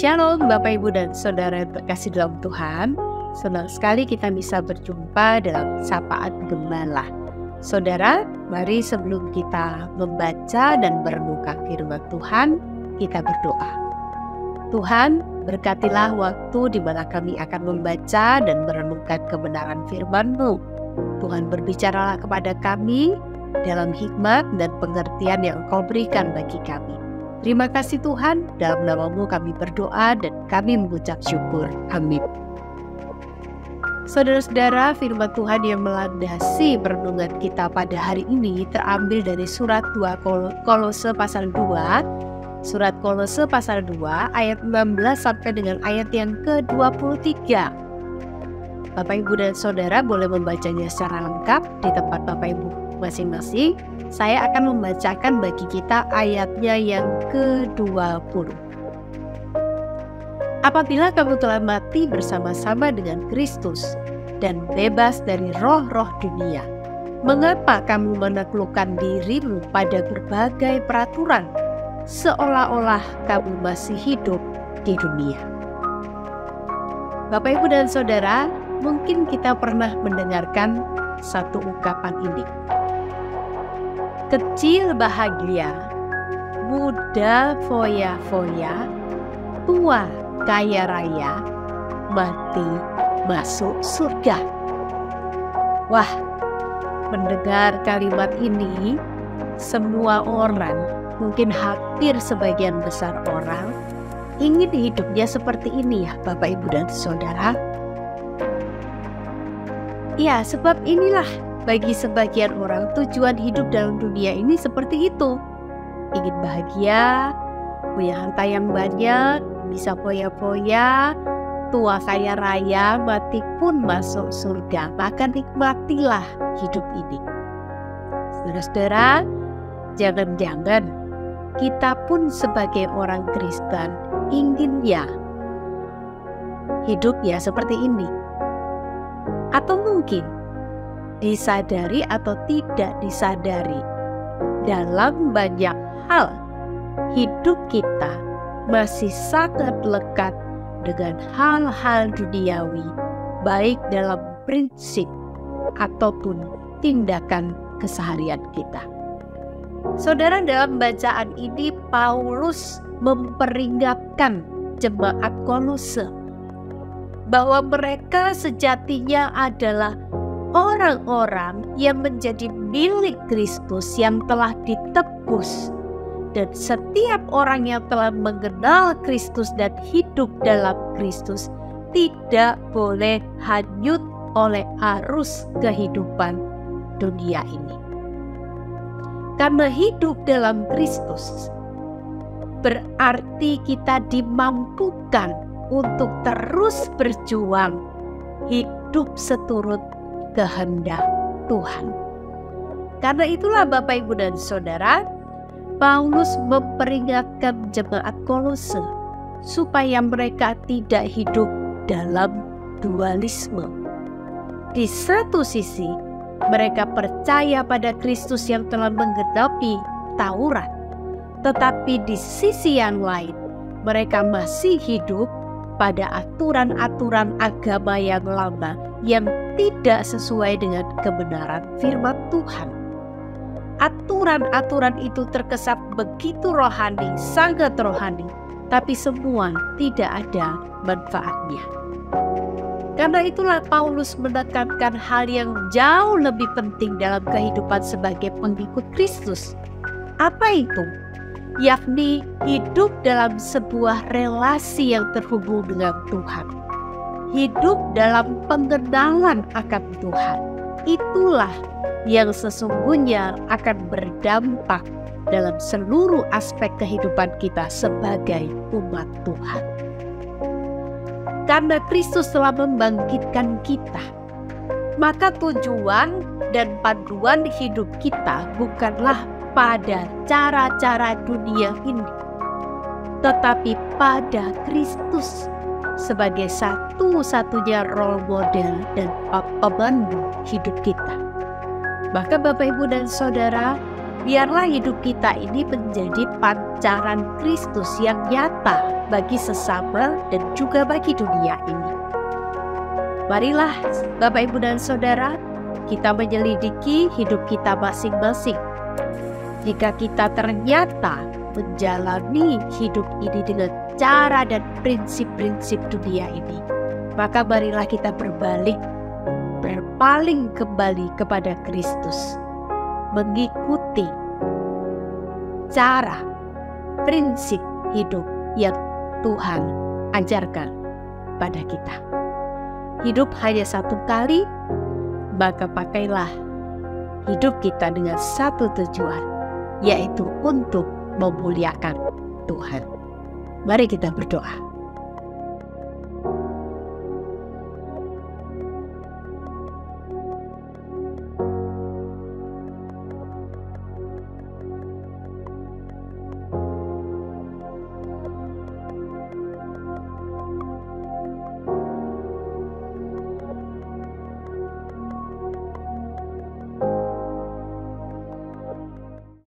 Shalom Bapak Ibu dan Saudara yang terkasih dalam Tuhan. Senang sekali kita bisa berjumpa dalam Sapaan Gembala. Saudara, mari sebelum kita membaca dan merenungkan firman Tuhan, kita berdoa. Tuhan, berkatilah waktu di mana kami akan membaca dan merenungkan kebenaran firman-Mu. Tuhan, berbicaralah kepada kami dalam hikmat dan pengertian yang Engkau berikan bagi kami. Terima kasih Tuhan, dalam nama-Mu kami berdoa dan kami mengucap syukur. Amin. Saudara-saudara, firman Tuhan yang melandasi perenungan kita pada hari ini terambil dari surat 2 Kolose pasal 2. Surat Kolose pasal 2 ayat 16 sampai dengan ayat yang ke-23. Bapak Ibu dan Saudara boleh membacanya secara lengkap di tempat Bapak Ibu masing-masing. Saya akan membacakan bagi kita ayatnya yang ke-20. Apabila kamu telah mati bersama-sama dengan Kristus dan bebas dari roh-roh dunia, mengapa kamu menaklukkan dirimu pada berbagai peraturan, seolah-olah kamu masih hidup di dunia? Bapak Ibu dan Saudara, mungkin kita pernah mendengarkan satu ungkapan ini. Kecil bahagia, muda foya-foya, tua kaya raya, mati masuk surga. Wah, mendengar kalimat ini, semua orang, mungkin hampir sebagian besar orang, ingin hidupnya seperti ini ya Bapak Ibu dan Saudara. Ya, sebab inilah bagi sebagian orang tujuan hidup dalam dunia ini seperti itu. Ingin bahagia, punya harta yang banyak, bisa foya-foya, tua kaya raya, mati pun masuk surga. Maka nikmatilah hidup ini. Saudara-saudara, jangan-jangan kita pun sebagai orang Kristen inginnya hidupnya seperti ini. Atau mungkin disadari atau tidak disadari, dalam banyak hal hidup kita masih sangat lekat dengan hal-hal duniawi, baik dalam prinsip ataupun tindakan keseharian kita. Saudara, dalam bacaan ini Paulus memperingatkan jemaat Kolose bahwa mereka sejatinya adalah orang-orang yang menjadi milik Kristus yang telah ditebus. Dan setiap orang yang telah mengenal Kristus dan hidup dalam Kristus tidak boleh hanyut oleh arus kehidupan dunia ini. Karena hidup dalam Kristus berarti kita dimampukan untuk terus berjuang hidup seturut kehendak Tuhan. Karena itulah Bapak Ibu dan Saudara, Paulus memperingatkan jemaat Kolose supaya mereka tidak hidup dalam dualisme. Di satu sisi, mereka percaya pada Kristus yang telah menggenapi Taurat. Tetapi di sisi yang lain, mereka masih hidup pada aturan-aturan agama yang lama yang tidak sesuai dengan kebenaran firman Tuhan. Aturan-aturan itu terkesan begitu rohani, sangat rohani, tapi semua tidak ada manfaatnya. Karena itulah Paulus menekankan hal yang jauh lebih penting dalam kehidupan sebagai pengikut Kristus. Apa itu? Yakni hidup dalam sebuah relasi yang terhubung dengan Tuhan. Hidup dalam pengenalan akan Tuhan. Itulah yang sesungguhnya akan berdampak dalam seluruh aspek kehidupan kita sebagai umat Tuhan. Karena Kristus telah membangkitkan kita, maka tujuan dan panduan hidup kita bukanlah pada cara-cara dunia ini, tetapi pada Kristus sebagai satu-satunya role model dan pemandu hidup kita. Maka Bapak Ibu dan Saudara, biarlah hidup kita ini menjadi pancaran Kristus yang nyata bagi sesama dan juga bagi dunia ini. Marilah Bapak, Ibu, dan Saudara, kita menyelidiki hidup kita masing-masing. Jika kita ternyata menjalani hidup ini dengan cara dan prinsip-prinsip dunia ini, maka marilah kita berpaling kembali kepada Kristus, mengikuti cara, prinsip hidup yang Tuhan ajarkan pada kita. Hidup hanya satu kali, maka pakailah hidup kita dengan satu tujuan, yaitu untuk memuliakan Tuhan. Mari kita berdoa.